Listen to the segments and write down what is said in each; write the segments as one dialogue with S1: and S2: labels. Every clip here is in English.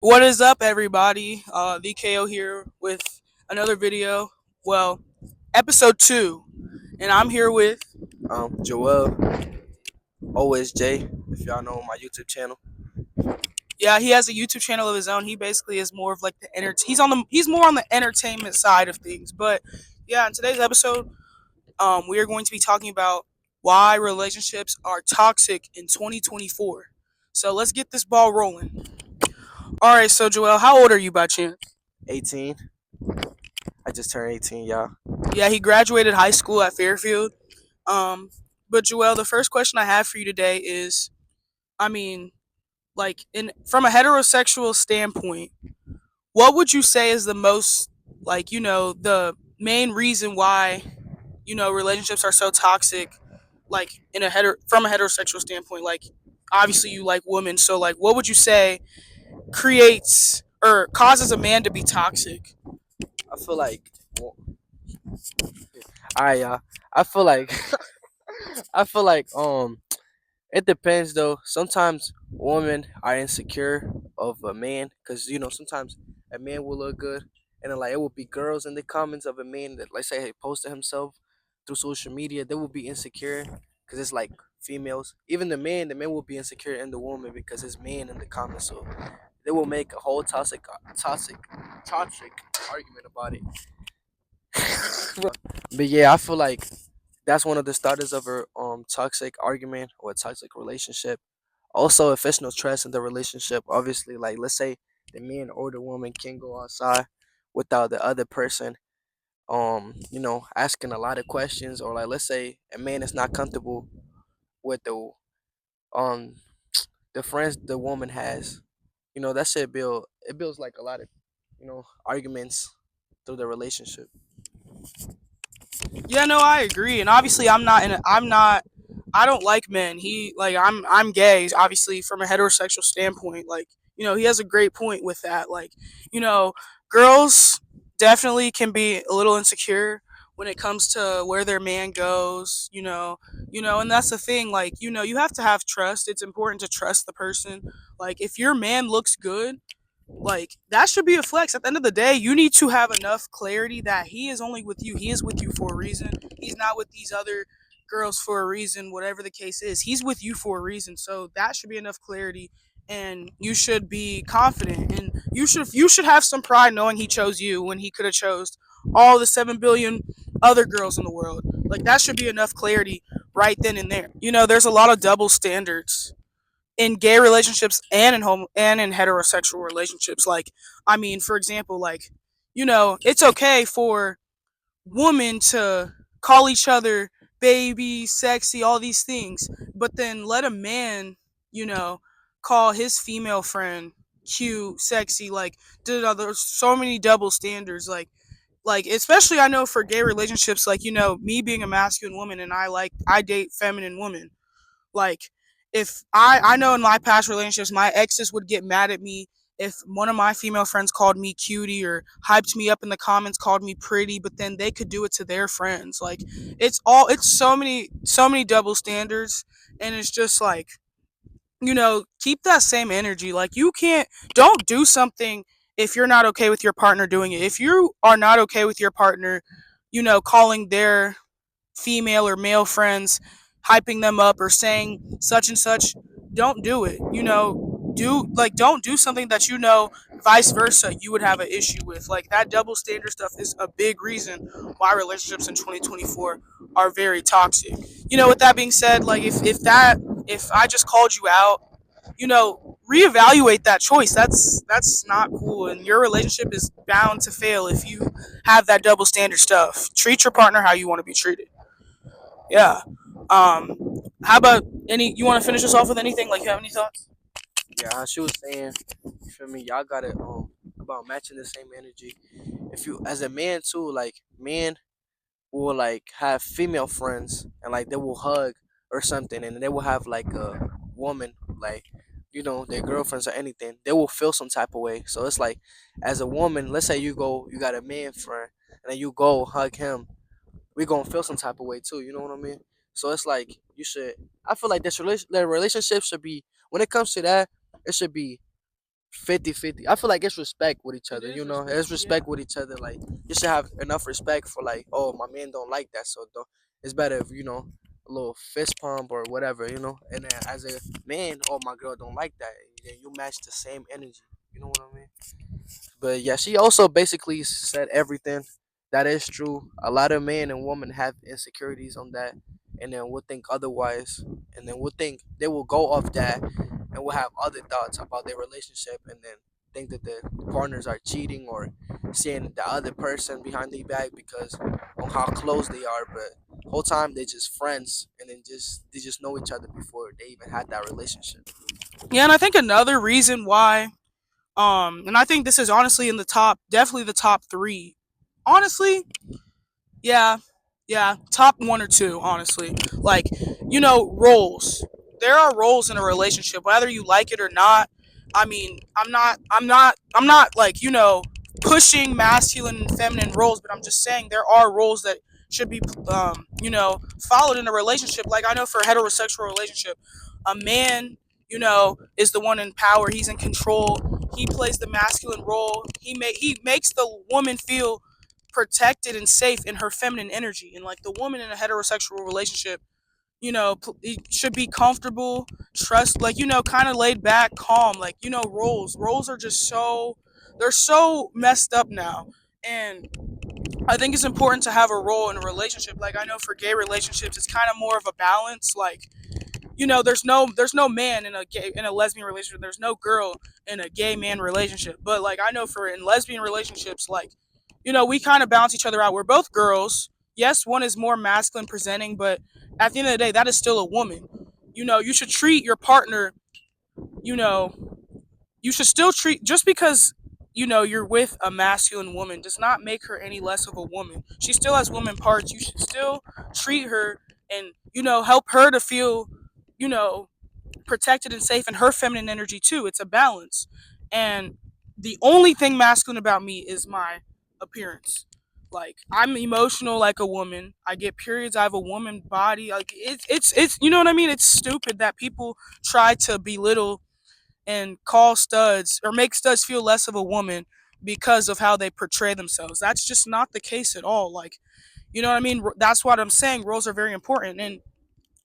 S1: What is up, everybody? VKO here with another video. Well, episode 2. And I'm here with.
S2: Joel, always J, if y'all know my YouTube channel.
S1: Yeah, he has a YouTube channel of his own. He basically is more of like he's more on the entertainment side of things. But yeah, in today's episode, we are going to be talking about why relationships are toxic in 2024. So let's get this ball rolling. All right, so Joel, how old are you by chance?
S2: 18. I just turned 18, y'all.
S1: Yeah, he graduated high school at Fairfield. Um, but Joel, the first question I have for you today is, I mean, like in from a heterosexual standpoint, what would you say is the most the main reason why relationships are so toxic? Like from a heterosexual standpoint, like obviously you like women, so like what would you say creates or causes a man to be toxic?
S2: I feel like, alright, y'all. I feel like, I feel like, it depends though. Sometimes women are insecure of a man because sometimes a man will look good, and then like it will be girls in the comments of a man that like say he posted himself through social media. They will be insecure because it's like females. Even the man will be insecure in the woman because it's man in the comments. So they will make a whole toxic argument about it. But yeah, I feel like that's one of the starters of a toxic argument or a toxic relationship. Also, if there's no trust in the relationship, obviously, like let's say the man or the woman can go outside without the other person, asking a lot of questions, or like let's say a man is not comfortable with um the friends the woman has, that shit builds like a lot of arguments through the relationship.
S1: Yeah, no, I agree, and obviously I don't like men. I'm gay. Obviously, from a heterosexual standpoint, like he has a great point with that. Like you know, girls definitely can be a little insecure when it comes to where their man goes. And that's the thing. Like you have to have trust. It's important to trust the person. Like if your man looks good, like that should be a flex. At the end of the day, you need to have enough clarity that he is only with you. He is with you for a reason. He's not with these other girls for a reason, whatever the case is. He's with you for a reason. So that should be enough clarity, and you should be confident, and you should have some pride knowing he chose you when he could have chose all the 7 billion other girls in the world. Like that should be enough clarity right then and there. There's a lot of double standards in gay relationships and in heterosexual relationships. Like, I mean, for example, like, it's okay for women to call each other baby, sexy, all these things, but then let a man, you know, call his female friend cute, sexy, like, there's so many double standards, like especially I know for gay relationships, like me being a masculine woman and I date feminine women, like if I know in my past relationships, my exes would get mad at me if one of my female friends called me cutie or hyped me up in the comments, called me pretty, but then they could do it to their friends. Like it's so many double standards, and it's just like keep that same energy. Like you can't don't do something if you're not okay with your partner doing it. If you are not okay with your partner, calling their female or male friends, hyping them up or saying such and such, don't do it. Don't do something that vice versa you would have an issue with. Like that double standard stuff is a big reason why relationships in 2024 are very toxic. With that being said, like if I just called you out, reevaluate that choice. That's not cool, and your relationship is bound to fail if you have that double standard stuff. Treat your partner how you want to be treated. Yeah. Um, how about any? You want to finish us off with anything? Like, you have any thoughts?
S2: Yeah, how she was saying, you feel me? Y'all got it about matching the same energy. If you as a man too, like men will like have female friends and like they will hug or something, and they will have like a woman like their girlfriends or anything. They will feel some type of way. So it's like as a woman, let's say you got a man friend and then you go hug him, we gonna feel some type of way too. You know what I mean? So it's like you should. I feel like the relationship should be when it comes to that. It should be 50-50. I feel like it's respect with each
S1: It
S2: other,
S1: is
S2: it's
S1: respect. Yeah.
S2: respect with each other. Like, you should have enough respect for, like, oh, my man don't like that, so don't, it's better if, a little fist pump or whatever, and then as a man, oh, my girl don't like that, and then you match the same energy, you know what I mean? But yeah, she also basically said everything. That is true. A lot of men and women have insecurities on that, and then will think otherwise, and then will think they will go off that, and will have other thoughts about their relationship, and then think that the partners are cheating or seeing the other person behind their back because on how close they are. But whole time they just friends, and then they just know each other before they even had that relationship.
S1: Yeah, and I think another reason why, and I think this is honestly in the top, definitely the top three. Honestly, yeah, yeah, top one or two, honestly. Like, roles. There are roles in a relationship, whether you like it or not. I mean, I'm not like, pushing masculine and feminine roles, but I'm just saying there are roles that should be, followed in a relationship. Like, I know for a heterosexual relationship, a man, is the one in power. He's in control. He plays the masculine role. He makes the woman feel protected and safe in her feminine energy. And like the woman in a heterosexual relationship, it should be comfortable, trust, like, kind of laid back, calm. Like, roles are just so, they're so messed up now. And I think it's important to have a role in a relationship. Like, I know for gay relationships, it's kind of more of a balance. Like, there's no man in a lesbian relationship. There's no girl in a gay man relationship. But like, I know for in lesbian relationships, like, we kind of balance each other out. We're both girls. Yes, one is more masculine presenting, but at the end of the day, that is still a woman. You should treat your partner, you know, you should still treat, just because you're with a masculine woman does not make her any less of a woman. She still has woman parts. You should still treat her and, help her to feel, you know protected and safe in her feminine energy too. It's a balance. And the only thing masculine about me is my appearance. Like, I'm emotional like a woman. I get periods. I have a woman body. Like, it's you know what I mean? It's stupid that people try to belittle and call studs or make studs feel less of a woman because of how they portray themselves. That's just not the case at all. Like, you know what I mean? That's what I'm saying. Roles are very important. And,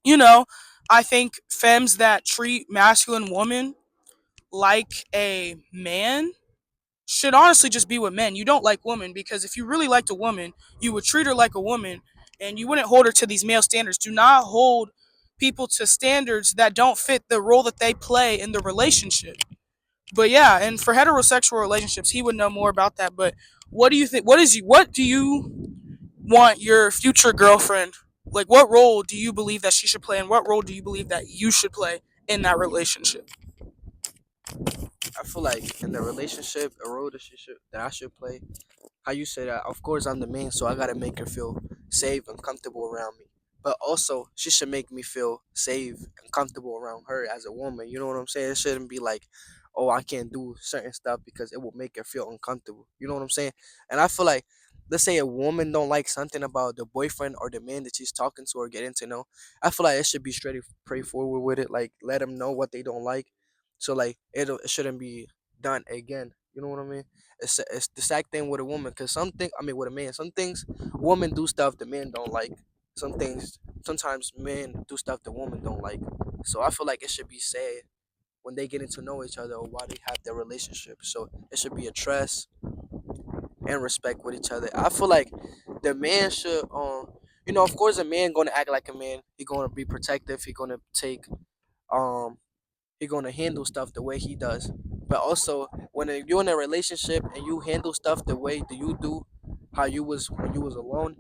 S1: you know, I think femmes that treat masculine women like a man should honestly just be with men. You don't like women, because if you really liked a woman, you would treat her like a woman and you wouldn't hold her to these male standards. Do not hold people to standards that don't fit the role that they play in the relationship. But yeah, and for heterosexual relationships, he would know more about that. But what do you think? What do you want your future girlfriend, like, what role do you believe that she should play, and what role do you believe that you should play in that relationship?
S2: I feel like in the relationship, a role that I should play, how you say that, of course I'm the man, so I gotta make her feel safe and comfortable around me. But also, she should make me feel safe and comfortable around her as a woman. You know what I'm saying? It shouldn't be like, oh, I can't do certain stuff because it will make her feel uncomfortable. You know what I'm saying? And I feel like, let's say a woman don't like something about the boyfriend or the man that she's talking to or getting to know. I feel like it should be straightforward with it. Like, let them know what they don't like, so like it shouldn't be done again. You know what I mean? It's the exact thing with a woman, because with a man, some things women do stuff the men don't like. Some things sometimes men do stuff the woman don't like. So I feel like it should be said when they get to know each other or while they have their relationship. So it should be a trust and respect with each other. I feel like the man should of course a man gonna act like a man. He gonna be protective. He gonna take um he gonna handle stuff the way he does. But also, when you're in a relationship and you handle stuff the way that you do, how you was when you was alone,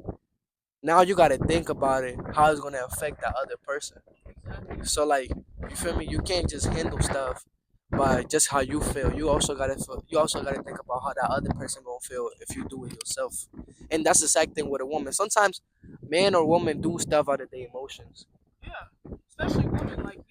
S2: now you gotta think about it, how it's gonna affect that other person. So like, you feel me? You can't just handle stuff by just how you feel. You also gotta think about how that other person gonna feel if you do it yourself. And that's the same thing with a woman. Sometimes man or woman do stuff out of their emotions.
S1: Yeah, especially women. Like,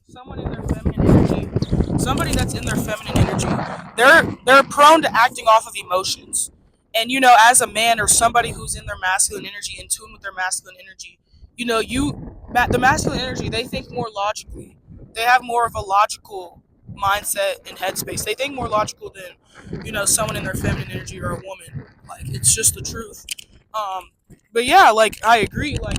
S1: someone in their feminine energy, somebody that's in their feminine energy, they're prone to acting off of emotions. And, as a man or somebody who's in their masculine energy, in tune with their masculine energy, the masculine energy, they think more logically. They have more of a logical mindset and headspace. They think more logical than someone in their feminine energy or a woman. Like it's just the truth. Um, but yeah, like I agree. Like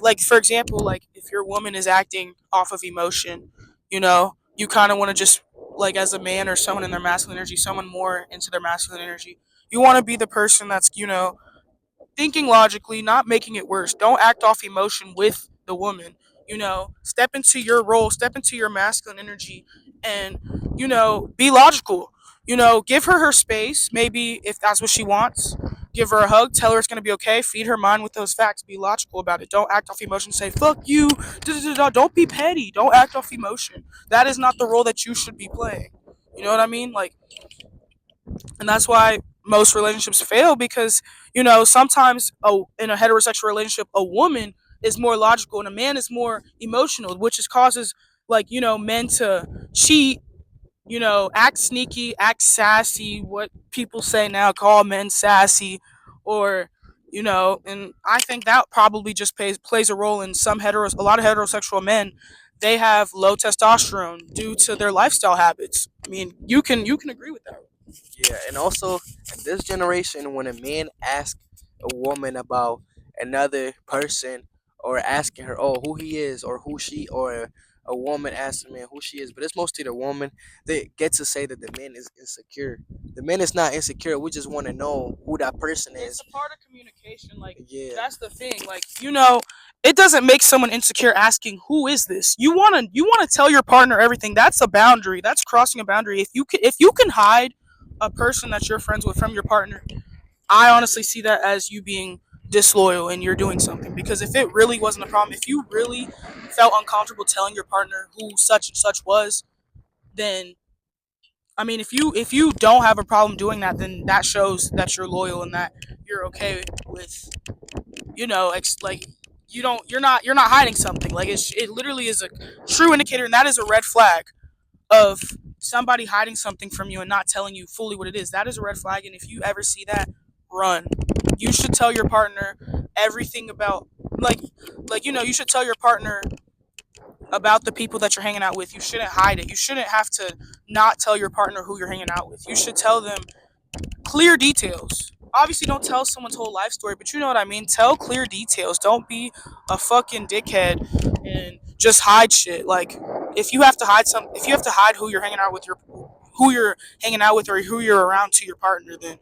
S1: like for example, like if your woman is acting off of emotion, you kind of want to just like as a man or someone in their masculine energy, someone more into their masculine energy, you want to be the person that's thinking logically, not making it worse. Don't act off emotion with the woman. Step into your role, step into your masculine energy, and be logical. Give her space. Maybe if that's what she wants, give her a hug. Tell her it's gonna be okay. Feed her mind with those facts. Be logical about it. Don't act off emotion. Say fuck you. Don't be petty. Don't act off emotion. That is not the role that you should be playing. You know what I mean? Like, and that's why most relationships fail because sometimes in a heterosexual relationship a woman is more logical and a man is more emotional, which is causes like men to cheat, act sneaky, act sassy, what people say now, call men sassy, or and I think that probably just plays a role in a lot of heterosexual men. They have low testosterone due to their lifestyle habits. I mean, you can agree with that.
S2: Yeah, and also in this generation, when a man asks a woman about another person, or asking her, oh, who he is or who she, or a woman asks a man who she is, but it's mostly the woman, they get to say that the man is insecure. The man is not insecure. We just want to know who that person
S1: It's
S2: is.
S1: a part of communication. Like
S2: Yeah,
S1: that's the thing. Like it doesn't make someone insecure asking who is this. You wanna tell your partner everything. That's a boundary. That's crossing a boundary. If you can hide a person that you're friends with from your partner, I honestly see that as you being disloyal and you're doing something. Because if it really wasn't a problem, if you really felt uncomfortable telling your partner who such and such was, then I mean, if you don't have a problem doing that, then that shows that you're loyal and that you're okay with like you're not hiding something. Like it literally is a true indicator, and that is a red flag of somebody hiding something from you and not telling you fully what it is. That is a red flag, and if you ever see that, run. You should tell your partner everything about like you should tell your partner about the people that you're hanging out with. You shouldn't hide it. You shouldn't have to not tell your partner who you're hanging out with. You should tell them clear details. Obviously, don't tell someone's whole life story, but you know what I mean. Tell clear details. Don't be a fucking dickhead and just hide shit. Like, if you have to hide who you're hanging out with or who you're around to your partner, then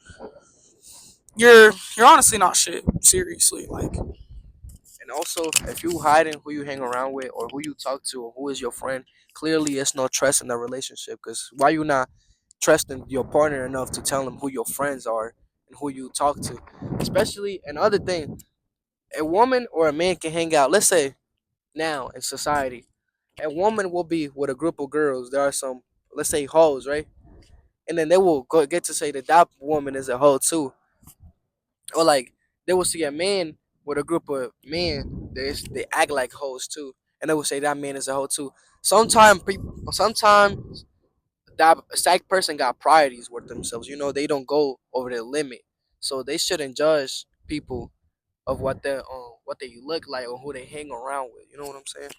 S1: you're honestly not shit. Seriously, like,
S2: and also if you hiding who you hang around with or who you talk to or who is your friend, clearly it's no trust in the relationship. Because why you not trusting your partner enough to tell them who your friends are and who you talk to? Especially another thing, a woman or a man can hang out. Let's say now in society, a woman will be with a group of girls. There are some, let's say, hoes, right? And then they will get to say that that woman is a hoe too, or like they will see a man with a group of men. They act like hoes too, and they will say that man is a hoe too. Sometimes that psych person got priorities with themselves. They don't go over their limit, so they shouldn't judge people of what they look like or who they hang around with. You know what I'm saying?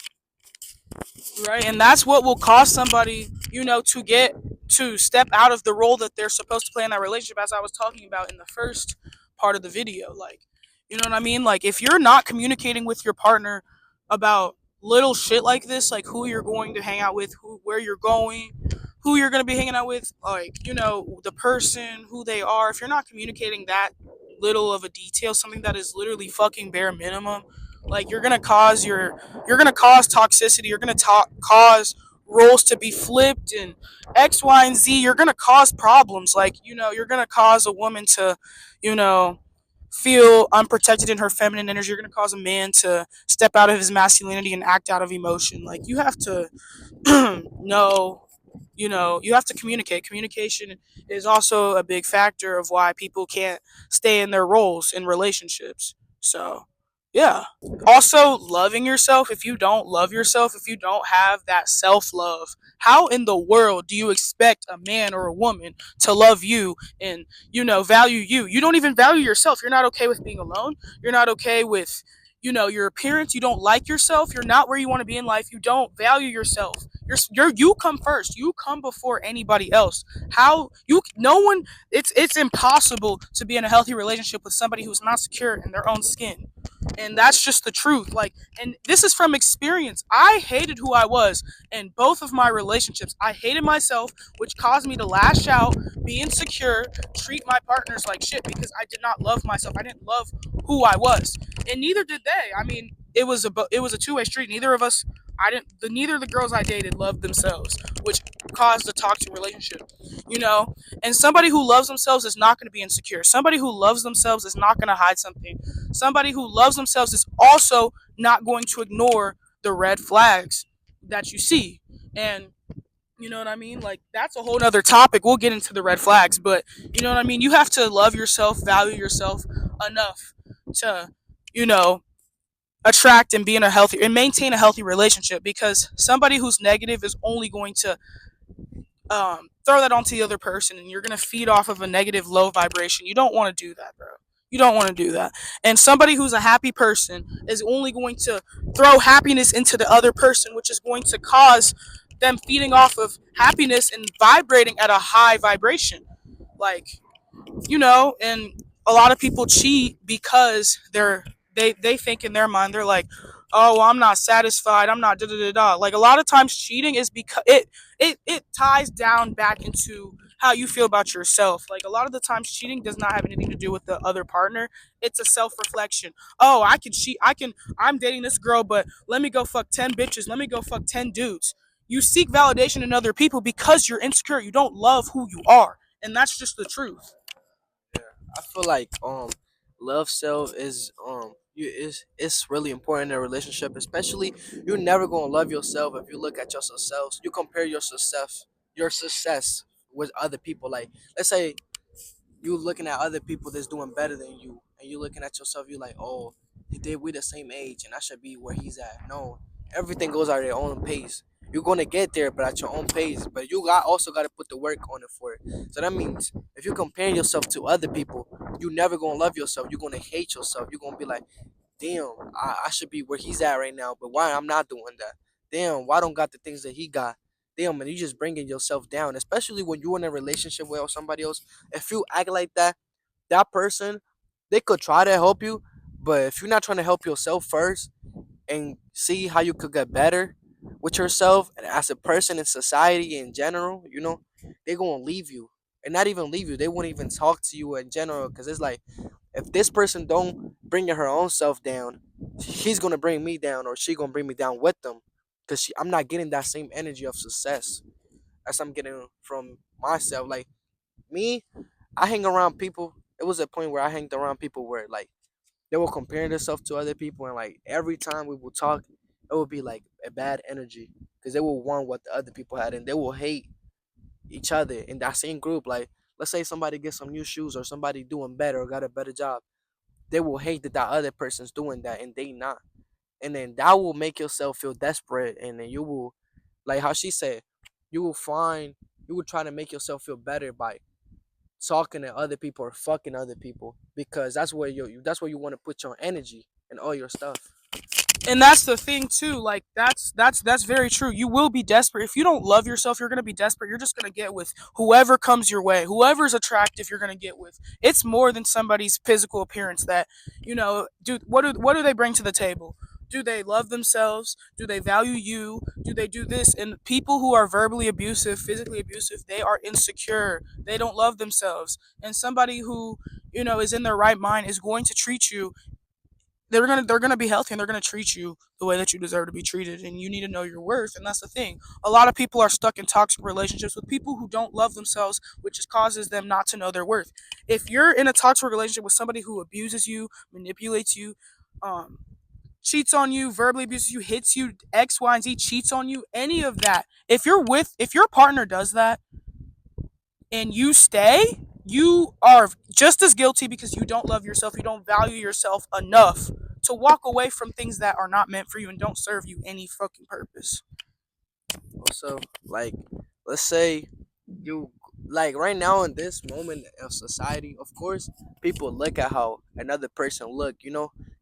S1: right? And that's what will cause somebody, to get to step out of the role that they're supposed to play in that relationship, as I was talking about in the first part of the video. Like, you know what I mean? Like, if you're not communicating with your partner about little shit like this, like who you're going to hang out with, where you're going, who you're going to be hanging out with, like, the person, who they are, if you're not communicating that little of a detail, something that is literally fucking bare minimum, like you're gonna cause toxicity. You're gonna cause roles to be flipped and X, Y, and Z. You're gonna cause problems. Like you're gonna cause a woman to, you know, feel unprotected in her feminine energy. You're gonna cause a man to step out of his masculinity and act out of emotion. Like you have to know. You have to communicate. Communication is also a big factor of why people can't stay in their roles in relationships. So, yeah. Also, loving yourself. If you don't love yourself, if you don't have that self love, how in the world do you expect a man or a woman to love you and value you? You don't even value yourself. You're not okay with being alone. You're not okay with your appearance, you don't like yourself, you're not where you want to be in life, you don't value yourself. You come first. You come before anybody else. How you no one it's impossible to be in a healthy relationship with somebody who's not secure in their own skin. And that's just the truth. Like, and this is from experience. I hated who I was in both of my relationships. I hated myself, which caused me to lash out, be insecure, treat my partners like shit because I did not love myself. I didn't love who I was, and neither did they. I mean, it was a two-way street. Neither of us, I didn't. Neither of the girls I dated loved themselves, which caused a toxic relationship. You know, and somebody who loves themselves is not going to be insecure. Somebody who loves themselves is not going to hide something. Somebody who loves themselves is also not going to ignore the red flags that you see. And you know what I mean? Like, that's a whole other topic. We'll get into the red flags, but you know what I mean? You have to love yourself, value yourself enough to, you know, attract and be in a healthy and maintain a healthy relationship, because somebody who's negative is only going to throw that onto the other person, and you're going to feed off of a negative low vibration. You don't want to do that, bro. You don't want to do that. And somebody who's a happy person is only going to throw happiness into the other person, which is going to cause them feeding off of happiness and vibrating at a high vibration. Like, and a lot of people cheat because they think in their mind, they're like, oh, well, I'm not satisfied, I'm not da da da da. Like, a lot of times cheating is because it ties down back into how you feel about yourself. Like, a lot of the times cheating does not have anything to do with the other partner. It's a self-reflection. Oh, I can cheat, I'm dating this girl, but let me go fuck 10 bitches, let me go fuck 10 dudes. You seek validation in other people because you're insecure, you don't love who you are, and that's just the truth.
S2: Yeah, I feel like love self is you is it's really important in a relationship. Especially, you're never gonna love yourself if you look at your success. You compare your success with other people. Like, let's say you looking at other people that's doing better than you, and you looking at yourself, you like, oh, we the same age, and I should be where he's at. No, everything goes at their own pace. You're gonna get there, but at your own pace. But also got to put the work on it for it. So that means if you compare yourself to other people, you never gonna love yourself. You're gonna hate yourself. You're gonna be like, damn, I should be where he's at right now, but why I'm not doing that? Damn, why I don't got the things that he got? Damn, man, you just bringing yourself down, especially when you're in a relationship with somebody else. If you act like that, that person, they could try to help you, but if you're not trying to help yourself first and see how you could get better with yourself and as a person in society in general, they're gonna leave you. And not even leave you, they won't even talk to you in general, because it's like, if this person don't bring her own self down, he's gonna bring me down, or she gonna bring me down with them, because I'm not getting that same energy of success as I'm getting from myself. Like me, I hang around people. It was a point where I hanged around people where, like, they were comparing themselves to other people, and like every time we would talk, it would be like a bad energy, because they will want what the other people had, and they will hate each other in that same group. Like, let's say somebody gets some new shoes, or somebody doing better or got a better job, they will hate that other person's doing that and they not, and then that will make yourself feel desperate, and then you will, like how she said, you will find you will try to make yourself feel better by talking to other people or fucking other people, because that's where you want to put your energy and all your stuff.
S1: And that's the thing too. Like, that's very true. You will be desperate if you don't love yourself. You're gonna be desperate. You're just gonna get with whoever comes your way, whoever's attractive. You're gonna get with. It's more than somebody's physical appearance. That, do what do they bring to the table? Do they love themselves? Do they value you? Do they do this? And people who are verbally abusive, physically abusive, they are insecure. They don't love themselves. And somebody who, is in their right mind is going to treat you, they're gonna be healthy, and they're gonna treat you the way that you deserve to be treated, and you need to know your worth. And that's the thing. A lot of people are stuck in toxic relationships with people who don't love themselves, which just causes them not to know their worth. If you're in a toxic relationship with somebody who abuses you, manipulates you, um, cheats on you, verbally abuses you, hits you, X, Y, and Z, cheats on you, any of that. If your partner does that and you stay, you are just as guilty because you don't love yourself. You don't value yourself enough to walk away from things that are not meant for you and don't serve you any fucking purpose.
S2: Also, like, let's say you, like, right now in this moment of society, of course, people look at how another person look,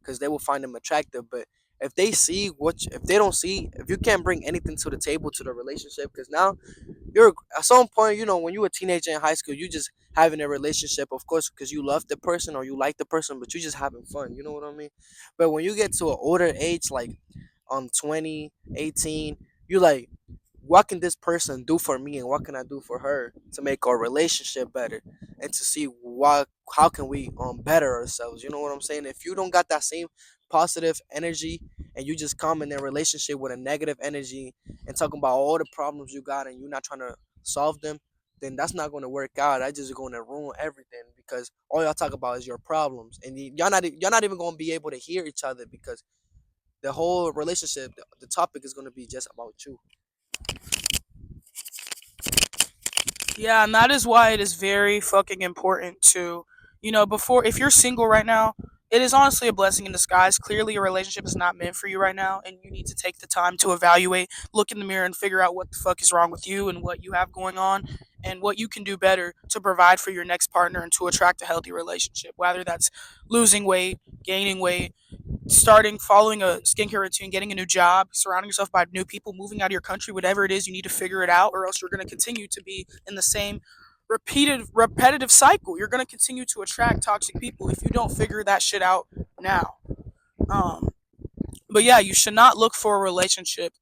S2: because they will find them attractive. But if they see if they don't see, if you can't bring anything to the table to the relationship, because now you're at some point, when you were a teenager in high school, you just having a relationship, of course, because you love the person or you like the person, but you just having fun. You know what I mean? But when you get to an older age, like 20, 18, you like, what can this person do for me and what can I do for her to make our relationship better and to see how can we better ourselves. You know what I'm saying? If you don't got that same positive energy and you just come in a relationship with a negative energy and talking about all the problems you got and you're not trying to solve them, then that's not going to work out. That's just going to ruin everything because all y'all talk about is your problems and y'all not even going to be able to hear each other because the whole relationship, the topic is going to be just about you.
S1: Yeah, and that is why it is very fucking important to, before, if you're single right now, it is honestly a blessing in disguise. Clearly, your relationship is not meant for you right now, and you need to take the time to evaluate, look in the mirror, and figure out what the fuck is wrong with you and what you have going on, and what you can do better to provide for your next partner and to attract a healthy relationship. Whether that's losing weight, gaining weight, starting following a skincare routine, getting a new job, surrounding yourself by new people, moving out of your country, whatever it is, you need to figure it out, or else you're going to continue to be in the same repetitive cycle. You're going to continue to attract toxic people if you don't figure that shit out now. Um, but yeah, you should not look for a relationship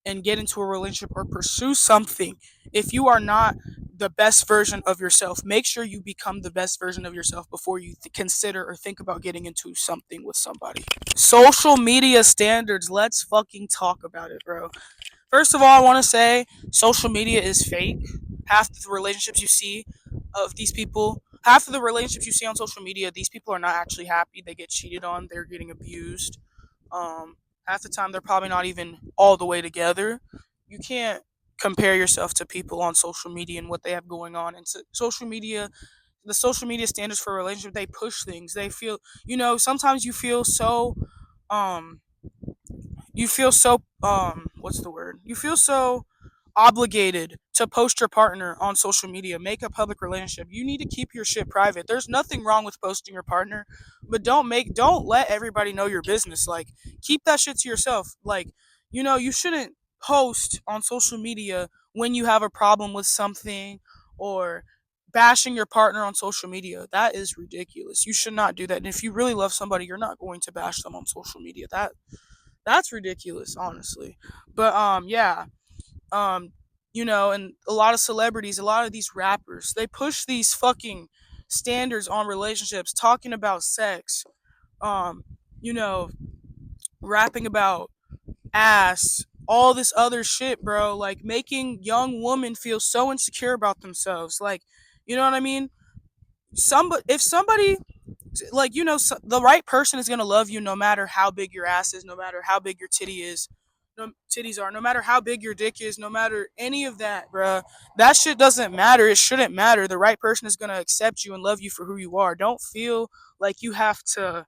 S1: and get into a relationship or pursue something if you are not the best version of yourself. Make sure you become the best version of yourself before you consider or think about getting into something with somebody. Social media standards. Let's fucking talk about it, bro. First of all, I want to say social media is fake. Half the relationships you see of these people, half of the relationships you see on social media, these people are not actually happy. They get cheated on. They're getting abused. Um, Half the time, they're probably not even all the way together. You can't compare yourself to people on social media and what they have going on. And so social media, the social media standards for a relationship, they push things. They feel, sometimes um, you feel so what's the word, you feel so obligated to post your partner on social media, make a public relationship. You need to keep your shit private. There's nothing wrong with posting your partner, but don't let everybody know your business. Like, keep that shit to yourself. Like, you shouldn't post on social media when you have a problem with something, or bashing your partner on social media. That is ridiculous. You should not do that. And if you really love somebody, you're not going to bash them on social media. That's ridiculous, honestly. But yeah, um, and a lot of celebrities, a lot of these rappers, they push these fucking standards on relationships, talking about sex, um, you know, rapping about ass, all this other shit, bro. Like, making young women feel so insecure about themselves. Like, you know what I mean? If somebody, like, the right person is gonna love you no matter how big your ass is, no matter how big your titties are, no matter how big your dick is, no matter any of that, bruh. That shit doesn't matter. It shouldn't matter. The right person is gonna accept you and love you for who you are. Don't feel like you have to,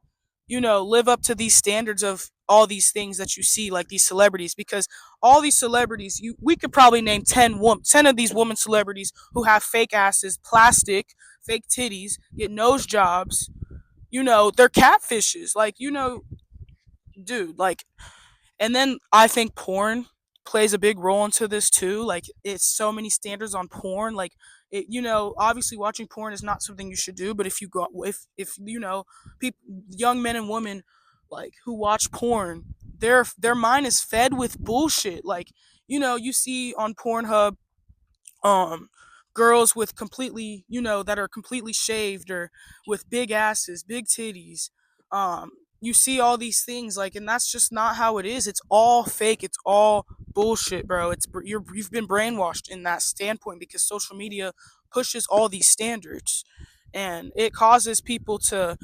S1: live up to these standards of all these things that you see, like these celebrities, because all these celebrities, we could probably name 10 of these women celebrities who have fake asses, plastic, fake titties, get nose jobs. They're catfishes. Like, dude, like, and then I think porn plays a big role into this too. Like, it's so many standards on porn. Like, obviously watching porn is not something you should do, but if people, young men and women, like, who watch porn, their mind is fed with bullshit. Like, you see on Pornhub, um girls with completely, that are completely shaved, or with big asses, big titties. um you see all these things, like, and that's just not how it is. It's all fake. It's all bullshit, bro. You've been brainwashed in that standpoint because social media pushes all these standards, and it causes people to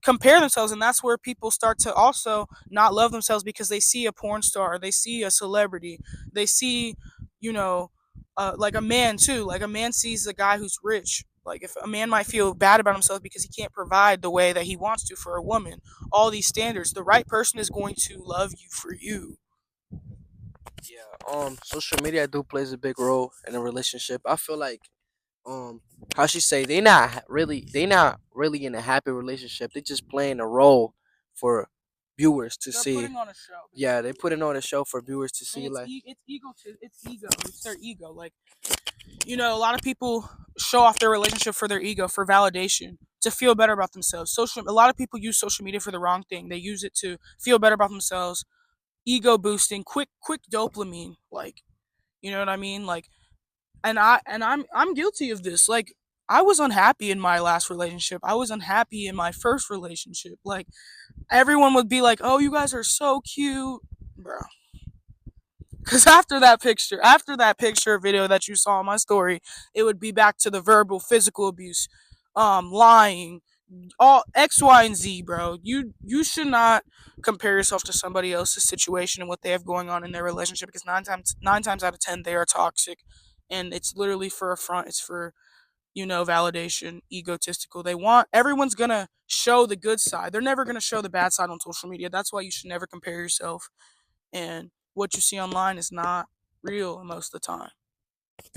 S1: compare themselves, and that's where people start to also not love themselves because they see a porn star, they see a celebrity, they see, you know like a man too. Like, a man sees a guy who's rich. Like, if a man might feel bad about himself because he can't provide the way that he wants to for a woman, all these standards, the right person is going to love you for you.
S2: Yeah, social media do plays a big role in a relationship. I feel like, um, how she say, they not really in a happy relationship. They just playing a role for viewers to
S1: They're
S2: see.
S1: putting on a show,
S2: Yeah, they
S1: basically.
S2: put it on a show for viewers to
S1: And
S2: see. Like,
S1: it's ego. It's ego. It's their ego. Like, a lot of people show off their relationship for their ego, for validation, to feel better about themselves. A lot of people use social media for the wrong thing. They use it to feel better about themselves, ego boosting, quick dopamine. Like, you know what I mean? Like, I'm guilty of this. Like, I was unhappy in my last relationship. I was unhappy in my first relationship. Like, everyone would be like, "Oh, you guys are so cute." Bro, because after that picture video that you saw in my story, it would be back to the verbal, physical abuse, lying, all X, Y, and Z, bro. You should not compare yourself to somebody else's situation and what they have going on in their relationship, because nine times out of 10 they are toxic, and it's literally for a front. It's for validation, egotistical. They want everyone's gonna show the good side. They're never gonna show the bad side on social media. That's why you should never compare yourself, and what you see online is not real most of the time.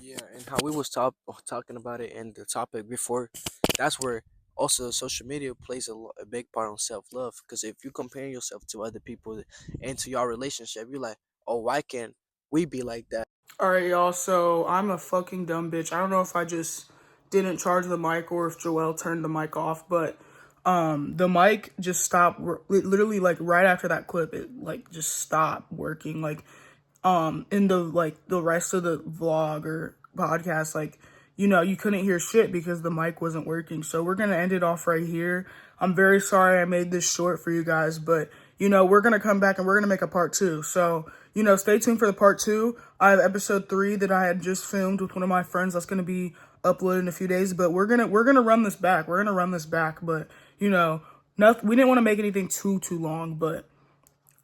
S2: yeah, and how we was talking about it in the topic before, that's where also social media plays a big part on self love. Because if you compare yourself to other people and to your relationship, you're like, oh, why can't we be like that?
S1: All right, y'all. So I'm a fucking dumb bitch. I don't know if I just didn't charge the mic or if Joelle turned the mic off, but the mic just stopped. Literally, like right after that clip, it like just stopped working. Like in the rest of the vlog or podcast, like you couldn't hear shit because the mic wasn't working. So we're gonna end it off right here. I'm very sorry I made this short for you guys, but we're gonna come back and we're gonna make a part two. So stay tuned for the part two. I have episode 3 that I had just filmed with one of my friends that's gonna be uploaded in a few days, but we're gonna run this back. We're gonna run this back, but nothing, we didn't want to make anything too long. But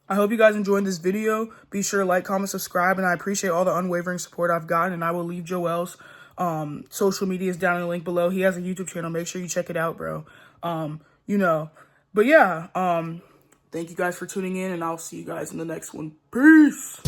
S1: I hope you guys enjoyed this video. Be sure to like, comment, subscribe, and I appreciate all the unwavering support I've gotten. And I will leave Joel's social medias down in the link below. He has a YouTube channel. Make sure you check it out, bro. Um, you know, but yeah, thank you guys for tuning in, and I'll see you guys in the next one. Peace.